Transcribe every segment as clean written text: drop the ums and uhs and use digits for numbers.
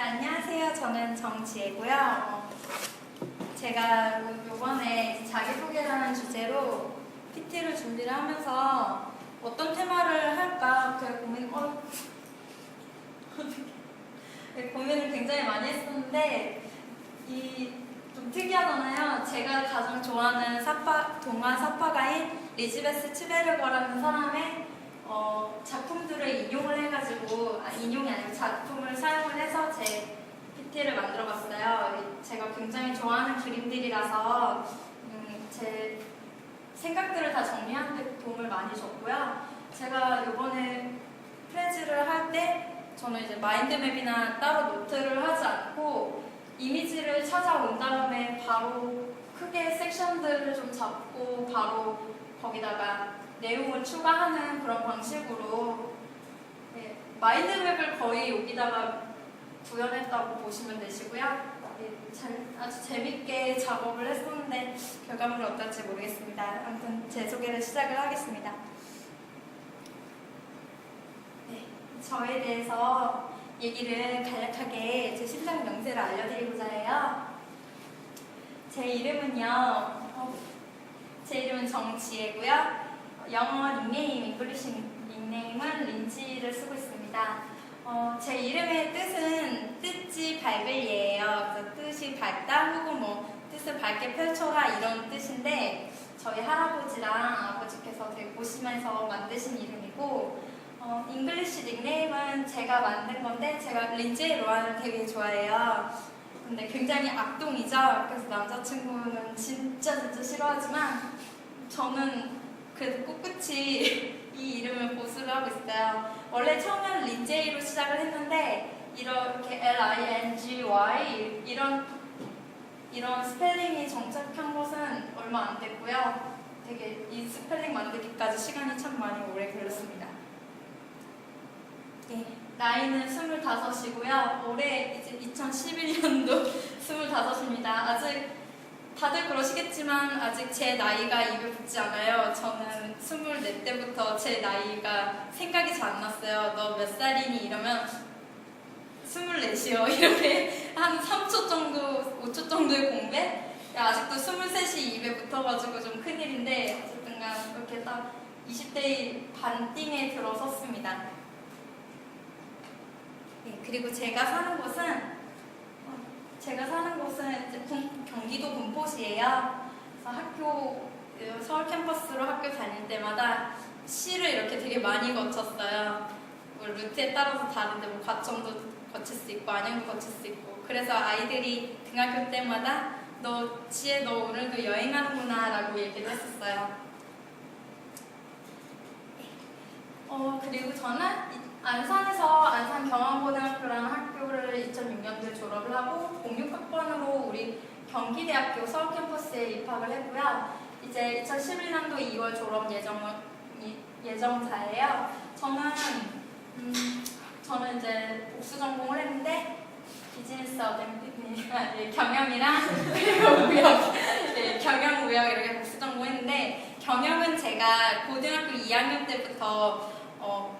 안녕하세요. 저는 정지혜고요. 제가 이번에 자기소개라는 주제로 PT를 준비를 하면서 어떤 테마를 할까 고민을 굉장히 많이 했었는데 좀 특이하잖아요. 제가 가장 좋아하는 동화 사파가인 리즈베스 츠베르거라는 사람의 작품들을 인용을 해가지고 인용이 아니고 작품을 사용을 해서 제 PT를 만들어봤어요. 제가 굉장히 좋아하는 그림들이라서 제 생각들을 다 정리하는 데 도움을 많이 줬고요. 제가 이번에 프레즈를 할 때 저는 이제 마인드맵이나 따로 노트를 하지 않고 이미지를 찾아온 다음에 바로 크게 섹션들을 좀 잡고 바로 거기다가 내용을 추가하는 그런 방식으로 마인드맵을 거의 여기다가 구현했다고 보시면 되시고요. 아주 재밌게 작업을 했었는데 결과물이 어떨지 모르겠습니다. 아무튼 제 소개를 시작을 하겠습니다. 저에 대해서 얘기를 간략하게 제 심장 명세를 알려드리고자 해요. 제 이름은 정지혜고요. 영어 닉네임, 잉글리시 닉네임은 린지를 쓰고 있습니다. 제 이름의 뜻은 뜻지 밝을예예요. 그래서 뜻이 밝다 혹은 뜻을 밝게 펼쳐라 이런 뜻인데 저희 할아버지랑 아버지께서 되게 고심해서 만드신 이름이고 잉글리시 닉네임은 제가 만든 건데 제가 린지 로안을 되게 좋아해요. 근데 굉장히 악동이죠. 그래서 남자친구는 진짜 싫어하지만 저는 그래도 ቍ꿋이 이 이름을 고수를 하고 있어요. 원래 처음에는 린제이로 시작을 했는데 이렇게 L-I-N-G-Y 이런 스펠링이 정착한 것은 얼마 안 됐고요. 되게 이 스펠링 만들기까지 시간이 참 많이 오래 걸렸습니다. 나이는 25이고요. 올해 이제 2011년도 25입니다. 아직 다들 그러시겠지만 아직 제 나이가 입에 붙지 않아요. 저는 24때부터 제 나이가 생각이 잘 안 났어요. 너 몇 살이니? 이러면 24이요. 이렇게 한 3초 정도, 5초 정도의 공백? 아직도 23이 입에 붙어가지고 좀 큰일인데 어쨌든간 이렇게 딱 20대 반띵에 들어섰습니다. 그리고 제가 사는 곳은 이제 경기도 군포시예요. 그래서 서울 캠퍼스로 학교 다닐 때마다 시를 이렇게 되게 많이 거쳤어요. 루트에 따라서 다른데 과천도 거칠 수 있고 안양도 거칠 수 있고 그래서 아이들이 등하교 때마다 지혜 너 오늘도 여행하는구나 라고 얘기를 했었어요. 그리고 저는 안산 경암고등학교라는 학교를 2006년도에 졸업을 하고 06학번으로 우리 경기대학교 서울 캠퍼스에 입학을 했고요. 이제 2011년도 2월 졸업 예정자예요. 저는 이제 복수 전공을 했는데 비즈니스 경영이랑 경영무역 이렇게 복수 전공했는데 경영은 제가 고등학교 2학년 때부터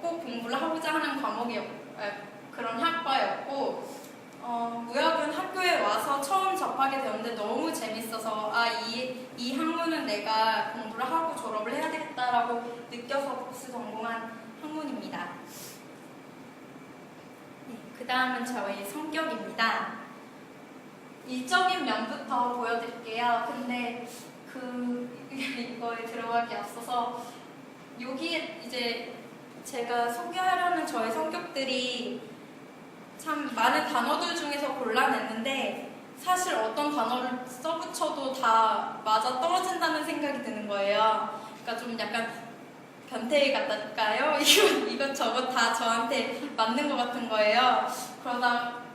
꼭 공부를 하고자 하는 그런 학과였고 무역은 학교에 와서 처음 접하게 되었는데 너무 재밌어서 이 학문은 내가 공부를 하고 졸업을 해야 되겠다라고 느껴서 복수 전공한 학문입니다. 그 다음은 저의 성격입니다. 일적인 면부터 보여드릴게요. 근데 이거에 들어가기 앞서서 여기에 이제 제가 소개하려는 저의 성격들이 참 많은 단어들 중에서 골라냈는데 사실 어떤 단어를 써붙여도 다 맞아 떨어진다는 생각이 드는 거예요. 그러니까 좀 약간 변태기 같달까요? 이것저것 다 저한테 맞는 것 같은 거예요.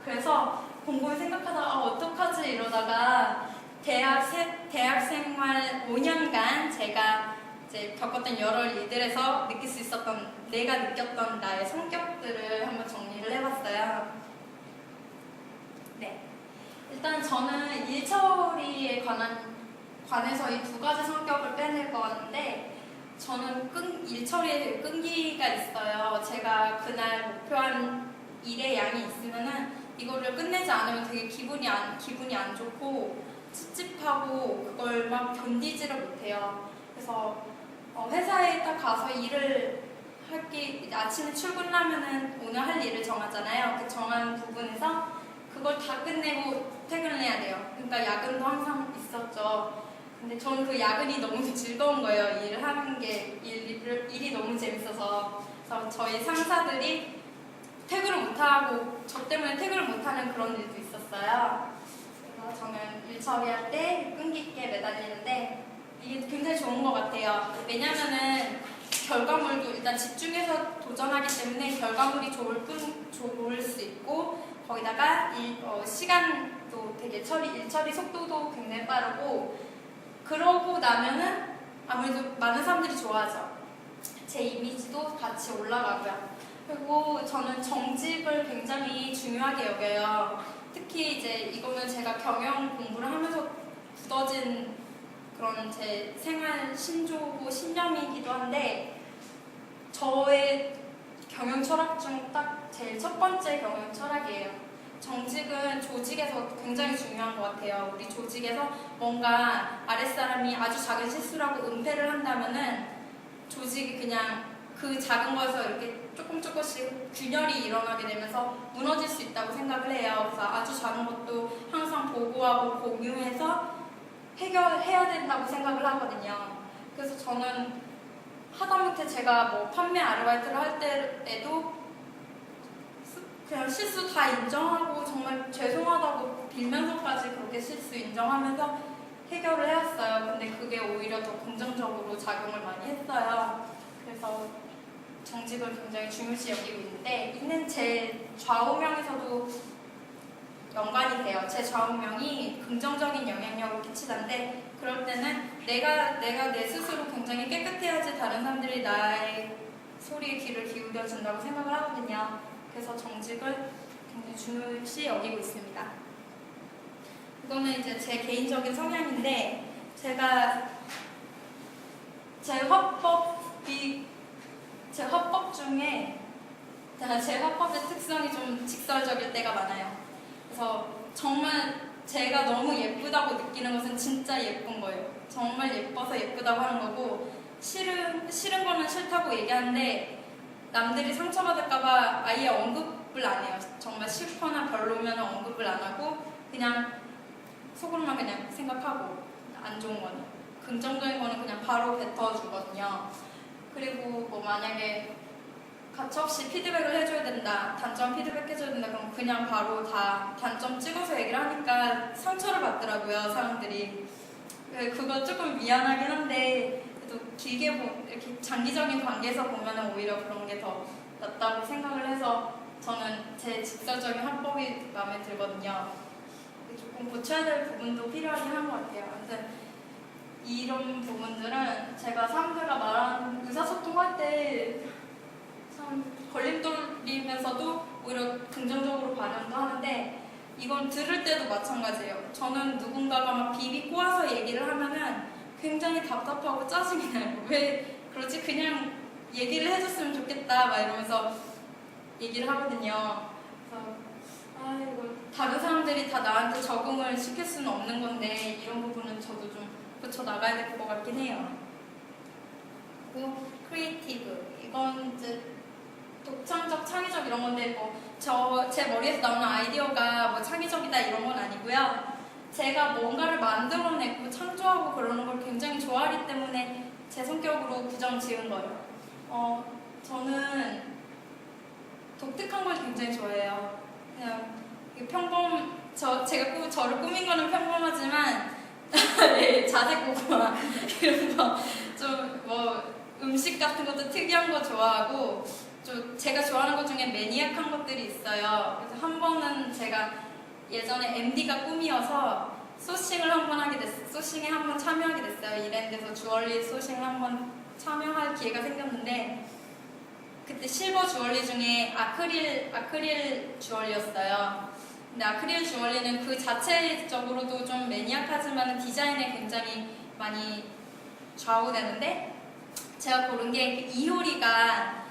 그래서 곰곰이 생각하다가 어떡하지 이러다가 대학 생활 5년간 제가 이제 겪었던 여러 일들에서 느낄 수 있었던 내가 느꼈던 나의 성격들을 한번 정리를 해봤어요. 일단 저는 일처리에 관해서 이 두 가지 성격을 빼낼 것 같은데 저는 일처리에 되게 끈기가 있어요. 제가 그날 목표한 일의 양이 있으면은 이거를 끝내지 않으면 되게 기분이 안 좋고 찝찝하고 그걸 막 견디지를 못해요. 그래서 회사에 딱 가서 일을 아침에 출근을 하면은 오늘 할 일을 정하잖아요. 그 정한 부분에서 그걸 다 끝내고 퇴근을 해야 돼요. 그러니까 야근도 항상 있었죠. 근데 저는 그 야근이 너무 즐거운 거예요. 일을 하는 게 일이 너무 재밌어서. 그래서 저희 상사들이 퇴근을 못하고 저 때문에 퇴근을 못하는 그런 일도 있었어요. 그래서 저는 일 처리할 때 끈기 있게 매달리는데 이게 굉장히 좋은 것 같아요. 왜냐면은 결과물도 일단 집중해서 도전하기 때문에 결과물이 좋을 수 있고 거기다가 시간도 되게 일 처리 속도도 굉장히 빠르고 그러고 나면은 아무래도 많은 사람들이 좋아하죠. 제 이미지도 같이 올라가고요. 그리고 저는 정직을 굉장히 중요하게 여겨요. 특히 이제 이거는 제가 경영 공부를 하면서 굳어진 그런 제 생활 신조고 신념이기도 한데 저의 경영 철학 중 딱 제일 첫 번째 경영 철학이에요. 정직은 조직에서 굉장히 중요한 것 같아요. 우리 조직에서 뭔가 아랫사람이 아주 작은 실수를 하고 은폐를 한다면은 조직이 그냥 그 작은 거에서 이렇게 조금씩 균열이 일어나게 되면서 무너질 수 있다고 생각을 해요. 그래서 아주 작은 것도 항상 보고하고 공유해서 해결해야 된다고 생각을 하거든요. 그래서 저는 하다못해 제가 뭐 판매 아르바이트를 할 때에도 그냥 실수 다 인정하고 정말 죄송하다고 빌면서까지 그렇게 실수 인정하면서 해결을 해왔어요. 근데 그게 오히려 더 긍정적으로 작용을 많이 했어요. 그래서 정직을 굉장히 중요시 여기고 있는 제 좌우명에서도 연관이 돼요. 제 좌우명이 긍정적인 영향력을 끼치는데 그럴 때는 내가 내 스스로 굉장히 깨끗해야지 다른 사람들이 나의 소리에 귀를 기울여 준다고 생각을 하거든요. 그래서 정직을 굉장히 중요시 여기고 있습니다. 이거는 이제 제 개인적인 성향인데 제가 제 화법 중에 제 화법의 특성이 좀 직설적일 때가 많아요. 그래서 정말 제가 너무 예쁘다고 느끼는 것은 진짜 예쁜 거예요. 정말 예뻐서 예쁘다고 하는 거고 싫은 거는 싫다고 얘기하는데 남들이 상처받을까봐 아예 언급을 안 해요. 정말 싫거나 별로면 언급을 안 하고 그냥 속으로만 그냥 생각하고 안 좋은 거는 긍정적인 거는 그냥 바로 뱉어주거든요. 그리고 뭐 만약에 가차없이 피드백을 해줘야 된다, 단점 피드백 해줘야 된다, 그럼 그냥 바로 다 단점 찍어서 얘기를 하니까 상처를 받더라고요, 사람들이. 그거 조금 미안하긴 한데 또 길게 이렇게 장기적인 관계에서 보면 오히려 그런 게 더 낫다고 생각을 해서 저는 제 직설적인 화법이 마음에 들거든요. 조금 고쳐야 될 부분도 필요하긴 한 것 같아요. 아무튼 이런 부분들은 제가 사람들과 말하는 의사소통할 때 참 걸림돌이면서도 오히려 긍정적으로 발현도 하는데 이건 들을 때도 마찬가지예요. 저는 누군가가 막 비비 꼬아서 얘기를 하면은 굉장히 답답하고 짜증이 나요. 왜 그러지? 그냥 얘기를 해줬으면 좋겠다 막 이러면서 얘기를 하거든요. 그래서 이거 다른 사람들이 다 나한테 적응을 시킬 수는 없는 건데 이런 부분은 저도 좀 고쳐 나가야 될 것 같긴 해요. 그리고 크리에이티브 이건 이제 독창적, 창의적 이런 건데 제 머리에서 나오는 아이디어가 뭐 창의적이다 이런 건 아니고요. 제가 뭔가를 만들어내고 창조하고 그러는 걸 굉장히 좋아하기 때문에 제 성격으로 부정 지은 거예요. 저는 독특한 걸 굉장히 좋아해요. 그냥 제가 저를 꾸민 거는 평범하지만 자색 고구마 이런 거 좀 음식 같은 것도 특이한 거 좋아하고 제가 좋아하는 것 중에 매니악한 것들이 있어요. 그래서 한 번은 제가 예전에 MD가 꿈이어서 소싱에 한번 참여하게 됐어요. 이랜드에서 주얼리 소싱을 한번 참여할 기회가 생겼는데 그때 실버 주얼리 중에 아크릴 주얼리였어요. 근데 아크릴 주얼리는 그 자체적으로도 좀 매니악하지만 디자인에 굉장히 많이 좌우되는데 제가 고른 게 이효리가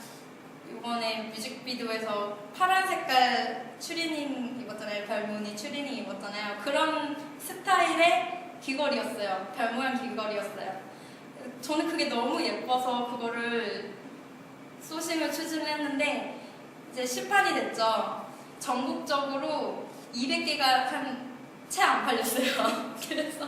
이번에 뮤직비디오에서 파란 색깔 추리닝 입었잖아요. 별무늬 추리닝 입었잖아요. 그런 스타일의 귀걸이였어요. 별 모양 귀걸이였어요. 저는 그게 너무 예뻐서 그거를 소싱을 추진을 했는데 이제 시판이 됐죠. 전국적으로 200개가 채 안 팔렸어요. 그래서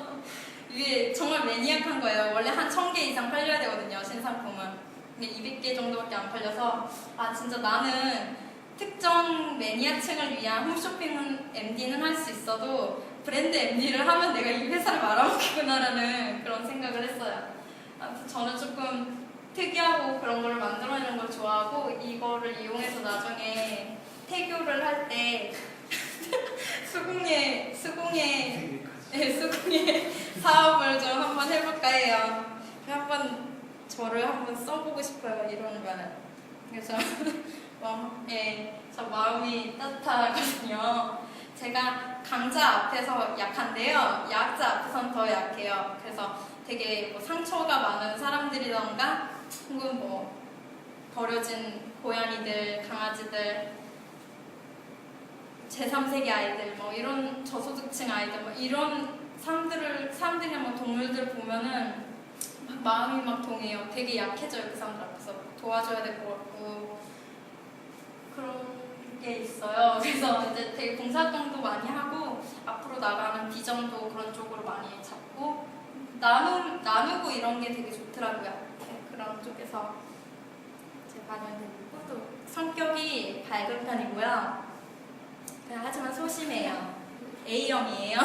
이게 정말 매니악한 거예요. 원래 한 1000개 이상 팔려야 되거든요, 신상품은. 근데 200개 정도밖에 안 팔려서 아 진짜 나는 특정 매니아층을 위한 홈쇼핑 MD는 할 수 있어도 브랜드 MD를 하면 내가 이 회사를 말아먹히구나라는 그런 생각을 했어요. 아무튼 저는 조금 특이하고 그런 걸 만들어내는 걸 좋아하고 이거를 이용해서 나중에 태교를 할 때 수공예 사업을 좀 한번 해볼까 해요. 저를 한번 써보고 싶어요. 이런 거는. 그래서 저 마음이 따뜻하거든요. 제가 강자 앞에서 약한데요. 약자 앞에서는 더 약해요. 그래서 되게 뭐 상처가 많은 사람들이던가 혹은 뭐 버려진 고양이들, 강아지들, 제3세계 아이들, 뭐 이런 저소득층 아이들, 뭐 이런 사람들이 막 동물들 보면은 막 마음이 막 동해요. 되게 약해져요. 그 사람들 앞에서 도와줘야 될 것 같고 그런 게 있어요. 그래서 이제 되게 봉사활동도 많이 하고 앞으로 나가는 비전도 그런 쪽으로 많이 잡고 나누고 이런 게 되게 좋더라고요. 네, 그런 쪽에서 제 반영되고 또 성격이 밝은 편이고요. 하지만 소심해요. A형이에요.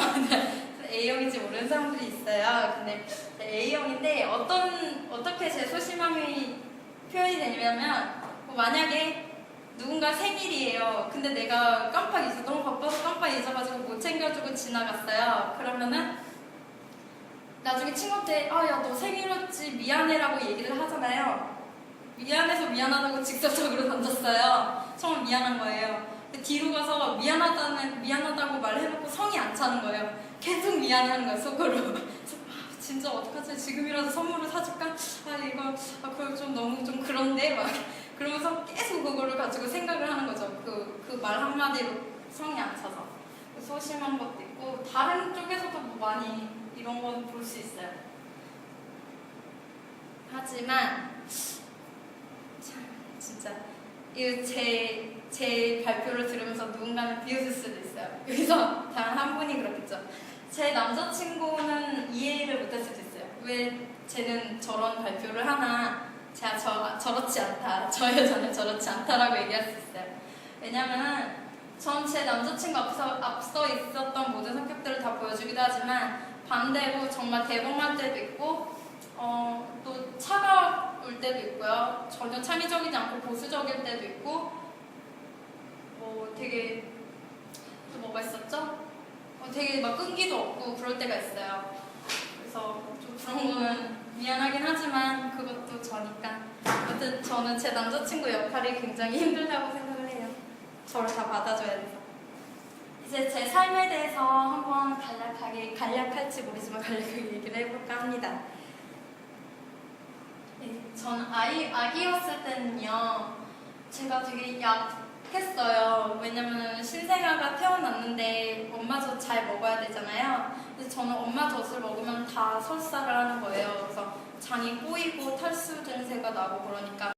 A형인지 모르는 사람들이 있어요. 근데 A형인데 어떻게 제 소심함이 표현이 되냐면 만약에 누군가 생일이에요. 근데 내가 너무 바빠서 깜빡 잊어가지고 못 챙겨주고 지나갔어요. 그러면은 나중에 친구한테 야 너 생일이었지 미안해라고 얘기를 하잖아요. 미안해서 미안하다고 직접적으로 던졌어요. 정말 미안한 거예요. 뒤로 가서 미안하다고 말해놓고 성이 안 차는 거예요. 계속 미안해하는 거예요, 속으로. 그래서 진짜 어떡하지? 지금이라도 선물을 사줄까? 그걸 좀 너무 좀 그런데? 막 그러면서 계속 그거를 가지고 생각을 하는 거죠. 그 말 한마디로 성이 안 차서. 소심한 것도 있고, 다른 쪽에서도 뭐 많이 이런 건 볼 수 있어요. 하지만, 참, 진짜. 제 발표를 들으면서 누군가는 비웃을 수도 있어요. 여기서 단 한 분이 그렇겠죠. 제 남자친구는 이해를 못할 수도 있어요. 왜 쟤는 저런 발표를 하나? 제가 저렇지 않다. 저 여자는 저렇지 않다라고 얘기할 수 있어요. 왜냐면은 전 제 남자친구 앞서 있었던 모든 성격들을 다 보여주기도 하지만 반대로 정말 대범할 때도 있고 또 차가울 때도 있고요. 전혀 창의적이지 않고 보수적일 때도 있고 되게 또 뭐가 있었죠? 되게 막 끈기도 없고 그럴 때가 있어요. 그래서 좀 그런 거는 미안하긴 하지만 그것도 저니까. 아무튼 저는 제 남자친구 역할이 굉장히 힘들다고 생각을 해요. 저를 다 받아줘야 돼서. 이제 제 삶에 대해서 한번 간략할지 모르지만 간략하게 얘기를 해볼까 합니다. 전 아기였을 때는요, 제가 되게 약했어요. 왜냐면 신생아가 태어났는데 엄마 젖 잘 먹어야 되잖아요. 근데 저는 엄마 젖을 먹으면 다 설사를 하는 거예요. 그래서 장이 꼬이고 탈수 증세가 나고 그러니까